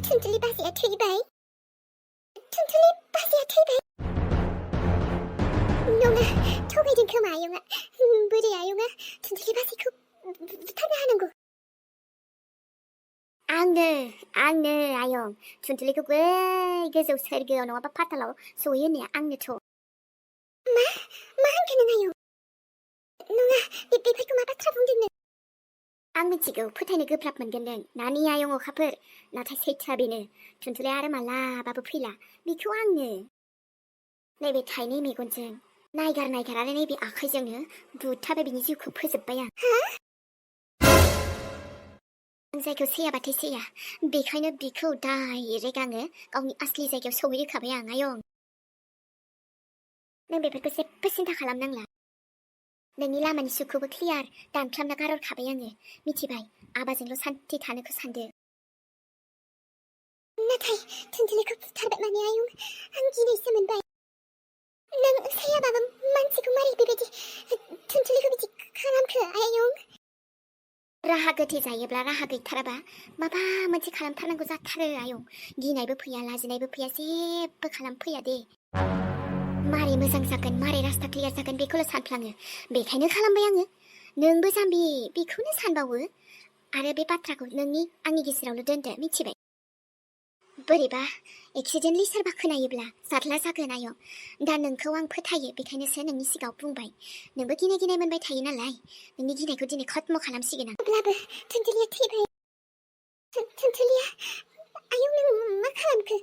튼틀리 바지야 트이바이. 튼틀리 바지야 트이바이. 농아 토베든 그 마용아. 무리 아용아 튼틀리 바지 그 타나 하는 거. 앙느 아용 튼틀리 그 왜 그저 설교 너와 파탈로 소연이 앙느 초. 마한테는 아용. 농아 삐삐 그 마바 트라봉겠네. 앙미치고 푸타니 그 플랍만겠는 나니 아용오 카플 나타 세차비는 튼틀리 아르말라 바부 필라 미큐 앙느. 내비 타이니 미곤증 나이가라 내비 아카이정느 부타베비니 지우쿠 푸즈바야. जायखौ सैयाबाथाय सैया बेखायनो बिखौ डाइरेक्ट आङो गावनि आसलि जायगायाव सौहैहोखाबाय आं आयं। नों बेफोरखौ जेबो सिन्था खालामनांला। नोंनि लामानि सुखौबो क्लियार दानख्लाबना गारहरखाबाय आङो। मिथिबाय आबाजोंल' सान्थि थानोखौ सानदो। नाथाय 튼틀리खौ बुथारबाय माने आयं आं गिनायसो मोनबाय। नों सैयाबाबो मानसिखौ मारै बेबायदि 튼틀리खौ बिदि खालामखो आयं? राहा गोथे जायोब्ला राहा गैथाराबा माबा मोनसे खालामथारनांगौ जाथारो आयं। गिनायबो फैया लाजिनायबो फैया जेबो खालामफैया दे। मारै मोजां जागोन मारै रास्ता क्लियार जागोन बेखौल' सानफ्लाङो। बेखायनो खालामबाय आङो। नोंबो जाम्बि बेखौनो सानबावो। आरो बे बाथ्राखौ नोंनि आंनि गेजेरावल' दोनदो मिथिबाय। बोरैबा एक्सिडेन्टलि सोरबा खोनायोब्ला जारला जागोन आयं। दा नोंखौ आं फोथायो बेखायनोसो नोंनि सिगाङाव बुंबाय। नोंबो गिनाय मोनबाय थायो नालाय नोंनि गिनायखौ दिनै खत्म खालामसिगोन आं। अब्लाबो 튼틀리या थैबाय। 튼틀리या आयं नों मा खालामखो?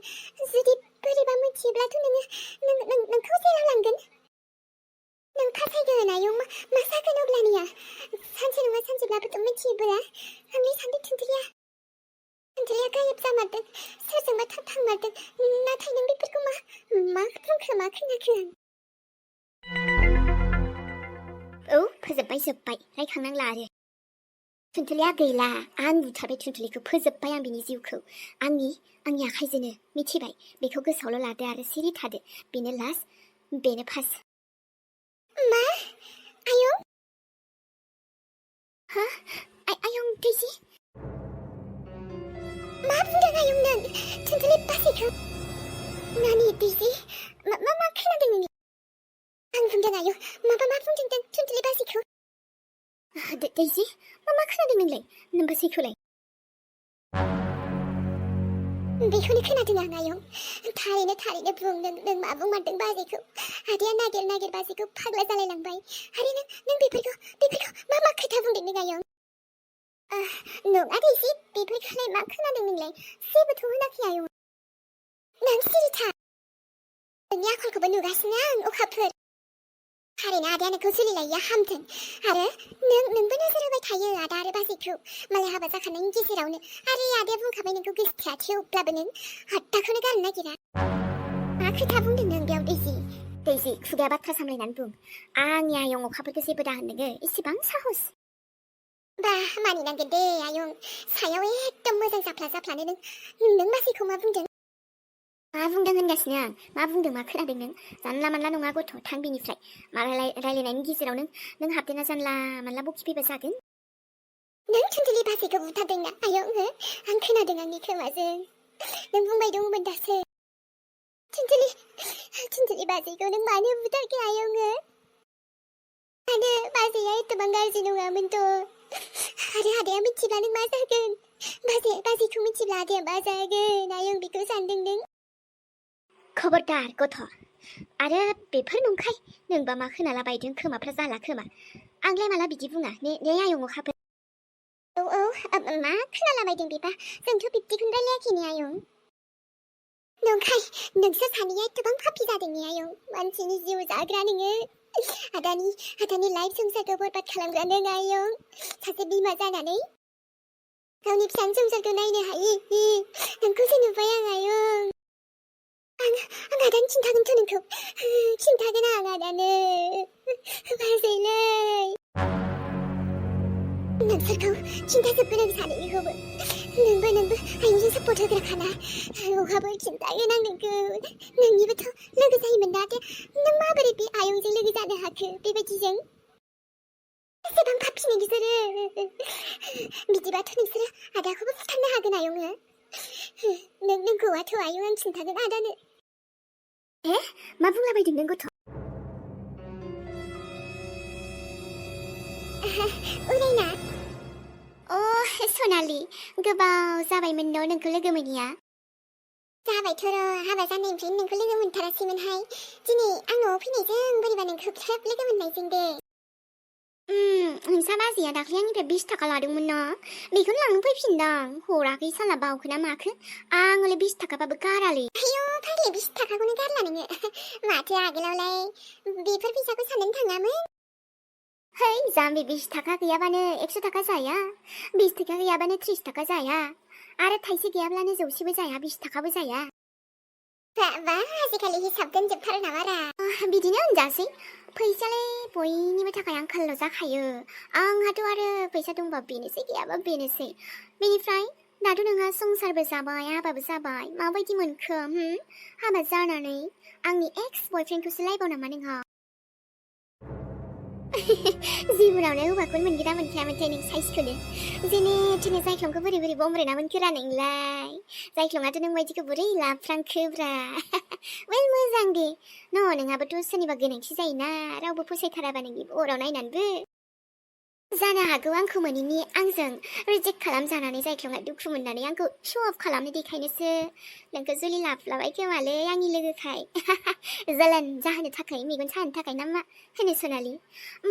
जुदि बोरैबा मिथियोब्लाथ' नोंखौ जेराव लांगोन। नों फासायगोन आयं मा जागोन अब्लानिया? सानसे नङा सानसेब्लाबोथ' मिथियोब्ला आंलाय सानदों 튼틀리या गायब जामारदों सोरजोंबा थांमारदों। नाथाय नों बेफोरखौ मा बुंखो मा खोनाखो आं? औ फोजोबबाय रायखांनांला आरो। 튼틀리या गैला आं बुथारबाय 튼틀리खौ फोजोबबाय आं बिनि जिउखौ आंनि आखाइजोंनो मिथिबाय। बेखौ गोसोआवल' लादो आरो सिरि थादो। बेनो लास्ट बेनो फार्स्ट। मा आयं? हा आयं दैजि मा बुंदों आयं नों? 튼틀리 बासिखौ नानि दैजि मा खोनादों नोंलाय? आं बुंदों आयं मा बुंदों नों 튼틀리 बासिखौ? दैजि मा खोनादों नोंलाय नों बासिखौलाय? बेखौनो खोनादों आं आयं। थारैनो बुं नों मा बुंमारदों बाजैखौ? आदैया नागिर बाजैखौ फाग्ला जालायलांबाय। आरो नों बेफोरखौ मा खोथा बुंदों नों आयं? नङा दैजि बेफोरखौलाय मा खोनादों नोंलाय? जेबोथ' होनाखै आयं। नों सिरि था। नोंनि आखलखौबो नुगासिनो आं अखाफोर। थारैनो आदाया नोंखौ जुलिलायैया हामथों। आरो नोंबो नोजोर होबाय थायो आदा आरो बाजैखौ मालाय हाबा जाखानायनि गेजेरावनो। आरो आदाया बुंखाबाय नोंखौ गोसोथोआ थेवब्लाबो नों आदाखौनो गारनो नागिरा। मा खोथा बुंदों नों बेयाव दैजि खुगाया बाथ्रा सामलायनानै बुं। आंनि आयं अखाफोरखौ जेबो दाहोन नोङो इसेबां साहस। बा मानिनांगोन दे आयं सायाव एकदम मोजां जाफ्लानो नों बाजैखौ मा बुंदों? मा बुंदों होनगासिनो आं। मा बुंदों मा खोनादों नों? जानला मानला नङा गथ' थां बेनिफ्राय। रायलायनायनि गेजेराव नों हाबदेना जानला मानला बखिफैबा जागोन। नों 튼틀리 बाजैखौ बुथारदोंना आयं? आं खोनादों आंनि खोमाजों। नों बुंबाय दंमोन दासो। 튼틀리 बाजैखौ नों मानो बुथारखो आयं? आरो बाजैया एथबां गाज्रि नङामोनथ'। आरो आदाया मिथिब्ला नों मा जागोन? बाजैखौ मिथिब्ला आदाया मा जागोन आयं बेखौ सानदों नों? खबरदार गथ'। आरो बेफोर नंखाय नोंबा मा खोनाला बायदों खोमाफ्रा जाला खोमा। आंलाय माला बिदि बुङा ने आयं अखाफोर? औ मा खोनाला बायदों बेबा? जोंथ' बिब्दिखौनो रायलायाखैने आयं। नंखाय नोंसोर सानैया एथबां फाफि जादों ने आयं। मानसिनि जिउ जाग्रा नोङो। आदानि लाइफ संसारखौ बरबाद खालामग्रा नों आयं। सासे बिमा जानानै गावनि फिसानि संसारखौ नायनो हायि नोंखौसो नुबाय आं आयं। आं आदानो खिन्थागोनथ' नोंखौ। खिन्थागोन आं आदानो। बाजैलै नोंसोरखौ खिन्थाजोबगोन आं सानैखौबो। नोंबो आयंजों सापर्ट होग्राखाना। अखाबो खिन्थागोन आं नोंखौ। नोंनिबोथ' लोगो जायोमोन ना आदाया। नों माबोरै बे आयंजों लोगो जानो हाखो बेबायदिजों? एसेबां फाफि नोंसोरो। बिदिबाथ' नोंसोरो आदाखौबो बुथारनो हागोन आयं। नोंखौ आथ' आयं आं खिन्थागोन आदानो मा बुंलाबायदों नों गथ' उरायना सनालि गोबाव जाबायमोन न' नोंखौ लोगो मोनिया जाबायथ' र' हाबा जानायनिफ्रायनो नोंखौ लोगो मोनथारासैमोनहाय दिनै आं न'आव फैनायजों बोरैबा नोंखौ खेब लोगो मोननायजों दे नोंसा बाजैया दाख्लै आंनिफ्राय 20 थाखा लादोंमोन ना बेखौनो लांनो फैफिनदां हराखै साला बावखो ना माखो आंलाय 20 थाखाबाबो गारालै आयौ फाग्लि 20 थाखाखौनो गारला नोङो माथो आगोलावलाय बेफोर फैसाखौ साननो थाङामोन है जाम्बि 20 थाखा गैयाबानो 100 थाखा जाया 20 थाखा गैयाबानो 30 थाखा जाया आरो थाइसे गैयाब्लानो 100बो जाया 20 थाखाबो जाया बा आजिखालि हिसाब दोनजोबथारो नामारा बिदिनो होनजासै फैसालाय बयनिबो थाखाय आंखालल' जाखायो आंहाथ' आरो फैसा दंबा बेनोसै गैयाबा बेनोसै बेनिफ्राय दाथ' नोंहा संसारबो जाबाय हाबाबो जाबाय माबायदि मोनखो हाबा जानानै आंनि एक्स बयफ्रेन्डखौसो लायबाव नामा नोंहा जिबनावनो हौवाखौनो मोनगोना मोनखायामोनथाय नों साइसखौनो जेने थेने जायख्लंखौ बोरै बोरै बमब्रायना मोनखोरा नोंलाय जायख्लंआथ' नों बायदिखौ बोरै लाफ्रांखोब्रा वेल मोजां दे नोंहाबोथ' सोरनिबा गोनांथि जायोना रावबो फसायथाराबा नोंनि अराव नायनानैबो जानो हागौ आंखौ मोनैनि आंजों रिजेक्ट खालामजानानै जायख्लंआ दुखु मोननानै आंखौ शो अफ खालामनो देखायनोसो नोंखौ जुलि लाफ्लाबाय खोमालै आंनि लोगोखाय जलन जाहोनो थाखाय मेगन साहोनो थाखाय ना मा होनो सनालि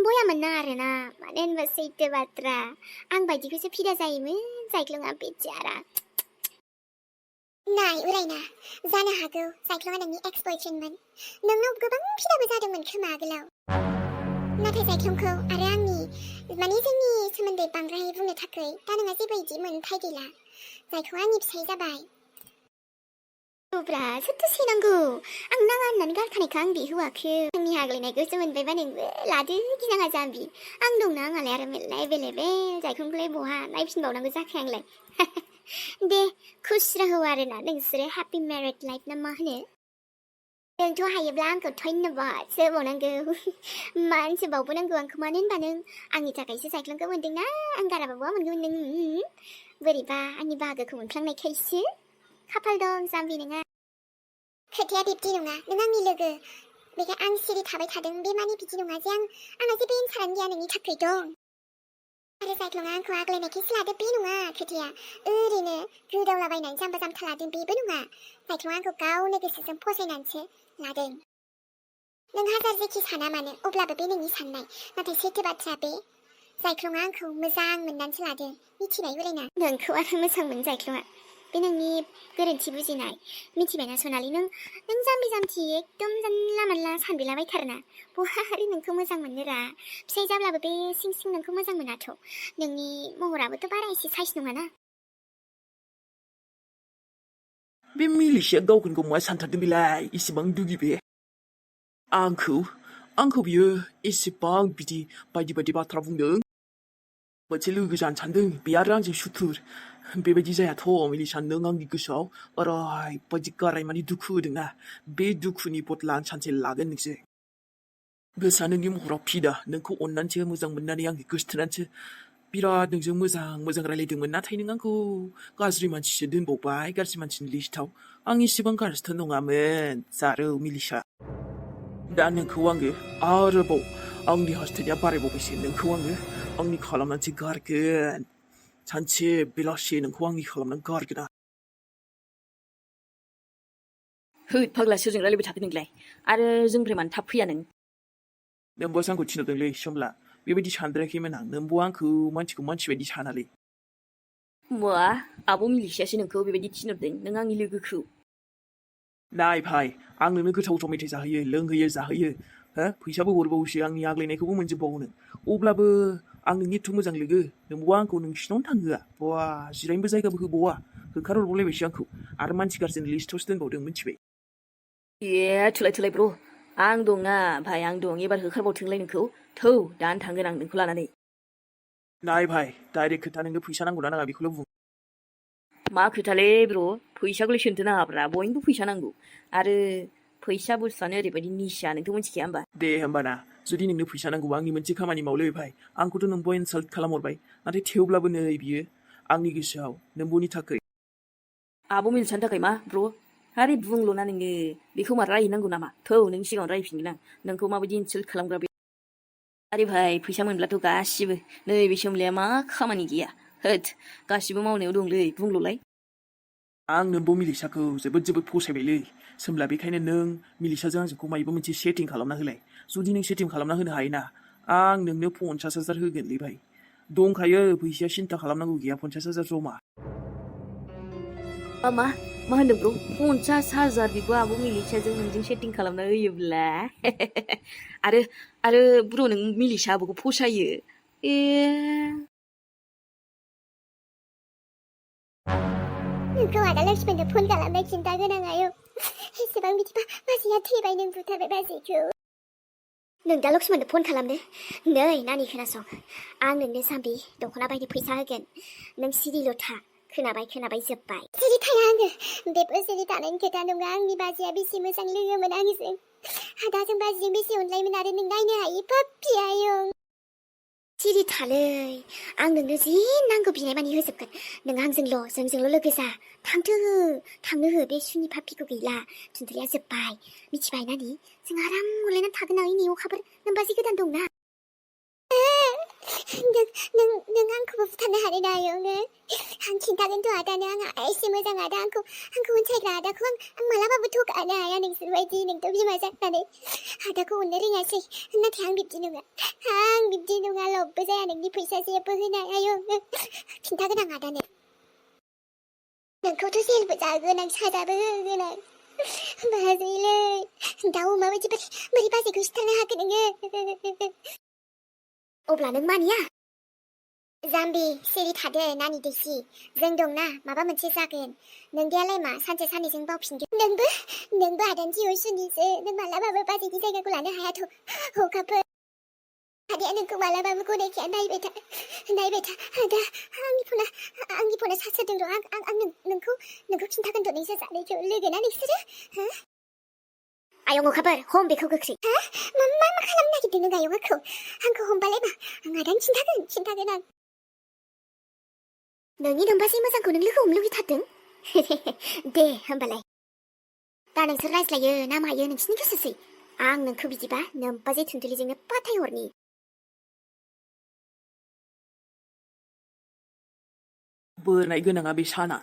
बया मोनना आरोना मानो होनबा सैथो बाथ्रा आं बायदिखौसो फिदा जायोमोन जायख्लंआ बेचारा नाय उरायना जानो हागौ जायख्लंआ नोंनि एक्स बयफ्रेन्डमोन नोंनाव गोबां फिदाबो जादोंमोन खोमा आगोलाव नाथाय जायख्लंखौ आरो आंनि माने जोंनि सोमोन्दै बांद्राय बुंनो थाखाय दा नोंहा जेबो इदि मोनथाय गैला जायखौ आंनि फिसाय जाबाय ब्रा सोरथो सैनांगौ आं नाङा होननानै गारखानायखा आं बे हौवाखौ आंनि हाग्लायनायखौसो मोनबायबा नोंबो लादो गिनाङा जाम्बि आं दंना आंहालाय आरो मेरला एभेलेबेल जायख्लंखौलाय बहा नायफिनबावनांगौ जाखो आंलाय दे खुस रहो आरोना नोंसोरो हेपि मेरिड लाइफ ना मा होनो नोंथ' हायोब्ला आंखौ धन्यबादसो होबावनांगौ मानसि बावबोनांगौ आंखौ मानो होनबा नों आंनि थाखायसो जायख्लंखौ मोनदोंना आं गाराबा बहा मोनगौमोन नों बोरैबा आंनि बाहागोखौ मोनफ्लांनायखायसो खाफाल दं जाम्बि नोंहा खोथाया बिब्दि नङा नों आंनि लोगो बेखाय आं सिरि थाबाय थादों बे माने बिदि नङा जे आंहा जेबो एन्सारानो गैया नोंनि थाखाय दं आरो जायख्लंआ आंखौ आग्लायनायखायसो लादों बे नङा खोथाया ओरैनो गोदावलाबायनानै जाम्बा जाम्था लादों बेबो नङा जायख्लंआ आंखौ गावनो गोसोजों फसायनानैसो लादों नों हाजार जेखि साना मानो अब्लाबो बे नोंनि साननाय नाथाय सैथो बाथ्रा बे जायख्लंआ आंखौ मोजां मोननानैसो लादों मिथिबाय उरायना नोंखौ आरो मोजां मोन जायख्लंआ बे नोंनि गोरोन्थि बुजिनाय मिथिबायना सनालि नों जाम्बि जाम्थि एकदम जानला मानला सानबिलाबायथारोना बहा आरो नोंखौ मोजां मोननोरा फिसाय जाब्लाबो बे सिं सिं नोंखौ मोजां मोनाथ' नोंनि महराबोथ' बारा एसे साइज नङाना बे मिलिसिया गावखौ मा सानथारदों बेलाय इसेबां दुगि बे आंखौ बियो एसेबां बिदि बायदि बायदि बाथ्रा बुंदों मोनसे लोगो जानो सानदों बे आरो आंजों सुथुर बेबायदि जायाथ' मिलिसा नों आंनि गोसोआव ओरैबायदि गाराय माने दुखु होदोंना बे दुखुनि बदला आं सानसे लागोन नोंसो गोसोआ नोंनि महराव फिदा नोंखौ अननानैसो मोजां मोननानै आंनि गोसोथोनानैसो बिराद नोंजों मोजां रायलायदोंमोन नाथाय नों आंखौ गाज्रि मानसिसो दोनबावबाय गाज्रि मानसिनि लिस्टआव आं इसेबां गाज्रिथ' नङामोन जारौ मिलिसा दा नोंखौ आङो आरोबाव आंनि हास्थायनाया बारायबावबायसो नोंखौ आङो आंनि खालामनानैसो गारगोन सानसे बेलासि नोंखौ आंनि खालामनानै गारगोन आं होद फाग्ला सोरजों रायलायबाय थाखो नोंलाय आरो जोंनिफ्राय मानो थाब फैया नोंबोसो आंखौ थिनहरदोंलै सोमला बेबायदि सानद्रायाखैमोन आं नोंबो आंखौ मानसिखौ मानसि बायदि सानालै मा आब' मिलिसायासो नोंखौ बेबायदि थिनहरदों नों आंनि लोगोखौ नाय भाइ आं नोंनो गोथाव मेथाइ जाहोयो लोंहोयो जाहोयो हो फैसाबो हरबावोसो आंनि आग्लायनायखौबो मोनजोबबावो नों अब्लाबो आं नोंनि एथ' मोजां लोगो नोंबो आंखौ नोंसिनावनो थांहोआ बा जिरायनोबो जायगाबो होबावा होखारहरबावलायबायसो आंखौ आरो मानसि गाज्रिनि लिस्टआवसो दोनबावदों मिथिबाय थोलाय ब्र आं दंना भाइ आं दं एबार होखारबावथोंलाय नोंखौ थौ दानो थांगोन आं नोंखौ लानानै नाय भाइ डाइरेक्ट खोथा नोंनो फैसा नांगौ ना नाङा बेखौल' बुं मा खोथालै ब्र फैसाखौलाय सोंथो नाङाब्रा बयनोबो फैसा नांगौ आरो फैसा बुस्थुआनो ओरैबायदि निसा नोंथ' मिथिखाया होमबा दे होमबाना जुदि नोंनो फैसा नांगौ आंनि मोनसे खामानि मावलै भाइ आंखौथ' नोंबो इनसाल्ट खालामहरबाय नाथाय थेवब्लाबो नै बियो आंनि गोसोआव नोंबोनि थाखाय आब' मिलिसानि थाखाय मा ब्र' आरे बुंल'ना नोङो बेखौ मा रायनांगौ नामा थौ नों सिगाङाव रायफिनगोन आं नोंखौ माबायदि इनसाल्ट खालामग्रा बे आरे भाई फैसा मोनब्लाथ' गासिबो नैबे सोमलाया मा खामानि गैया होद गासिबो मावनायाव दंलै बुंल'लाय आं नोंबो मिलिसाखौ जोबोद फसायबायलै सोमब्ला बेखायनो नों मिलिसाजों आंजोंखौ मायबा मोनसे सेटिं खालामना होलाय जुदि नों सेटिं खालामना होनो हायोना आं नोंनो 50,000 होगोनलै भाई दंखायो फैसाया सिन्था खालामनांगौ गैया 50,000 जमा मा होनदों ब्र' 50,000 बेखौ आब' मिलिसाजों नोंजों सेटिं खालामना होयोब्ला आरो ब्र' नों मिलिसा आब'खौ फसायो ए नोंखौ आदा लक्ष्मणनो फन खालामना खिन्थागोन आं आयौ एसेबां बिदिबा बाजैया थैबाय नों बुथारबाय बाजैखौ नों दा लक्ष्मणनो फन खालामदो नै नानि खोनासं आं नोंनो जाम्बि दख'ना बायनो फैसा होगोन नों सिरिल' था खोनाबाय जोब्बाय सिरि थाया आङो बेफोर सिरि थानायनि खोथा नङा आंनि बाजैया बेसे मोजां लोगोमोन आंजों आदाजों बाजैजों बेसे अनलायोमोन आरो नों नायनो हायि पाप्पि आयं सिरि थालै आं नोंनो जि नांगौ बिनाय मानि होजोबगोन नों जोंजोंल' लोगो जा थांनो हो बे सुनि पाप्पिखौ गैला थुनथुलिया जोब्बाय मिथिबाय नानि जों आराम अनलायनानै थागोन ना इनि अखाफोर नों बाजै गोदान दंना नों आंखौबो बुथारनो हादों ना आयं आं खिन्थागोनथ' आदानो आंहा एसे मोजां आदा आंखौ अनसायग्रा आदाखौ आं मालाबाबो थगानो हाया नोंसोरबायदि नोंथ' बिमा जानानै आदाखौ अननो रोङासै नाथाय आं बिब्दि नङा लबबो जाया नोंनि फैसा जेबो होनाय आयं खिन्थागोन आं आदानो नोंखौथ' जेलबो जागोन आं साजाबो होगोन आं बाजैलै दाउ अमाबायदि बोरै बाजैखौ सिथारनो हाखो नोङो अब्ला नों मानिया जाम्बि सिरि थादो नानि दैसि जों दंना माबा मोनसे जागोन नोंदियालाय मा सानसे साननैजों बावफिनगोन नोंबो आदानि जिउआव सुनिसो नों मालाबाबो बाजैनि जायगाखौ लानो हायाथ' हखाफोर आदाया नोंखौ मालाबाबो गनायखाया नायबाय था आदा आंनि फना चार्ज होदों र' आं नोंखौ खिन्थागोन र' नोंसोर सानैखौ लोगोना नोंसोरो आयं अखाफोर हम बेखौ गोख्रै मा खालामनो नागिरदों नों आयं आंखौ हमबालाय मा आं आदानो खिन्थागोन आं नोंनि नोमबाजै मोजांखौ नों लोगो हमनो लुगैथारदों दे होमबालाय दा नोंसोर रायज्लायो ना मायो नोंसिनि गोसोसै आं नोंखौ बिदिबा नोमबाजै थुनथुलिजोंनो फाथायहरनि बोरनाय गोनाङा बे साना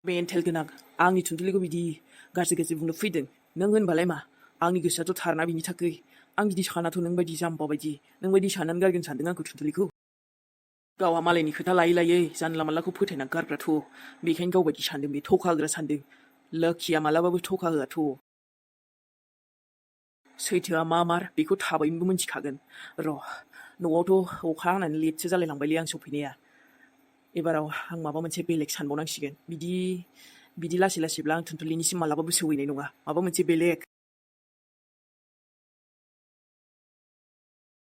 मेन्टेल गोनां आंनि थुनथुलिखौ बिदि गाज्रि बुंनो फैदों नों होनबालाय मा आंनि गोसोआथ' थारना बिनि थाखाय आं बिदि सानाथ' नों बायदि जाम्बा बायदि नों बायदि साननानै गारगोन सानदों आंखौ थुनथुलिखौ गावहा मालायनि खोथा लायै जानला मानलाखौ फोथायना गारग्राथ' बेखायनो गावबायदि सानदों बे थखा होग्रा सानदों लोखिया मालाबाबो थखा होआथ' सैथोआ मा मार बेखौ थाबैनो मिन्थिखागोन र' न'आवथ' अखा हानानै लेटसो जालायलांबायलै आं सफैनाया एबाराव आं माबा मोनसे बेलेग सानबावनांसिगोन बिदि लासैब्ला आं थुनथुलिनिसिम मालाबाबो सौहैनाय नङा माबा मोनसे बेलेग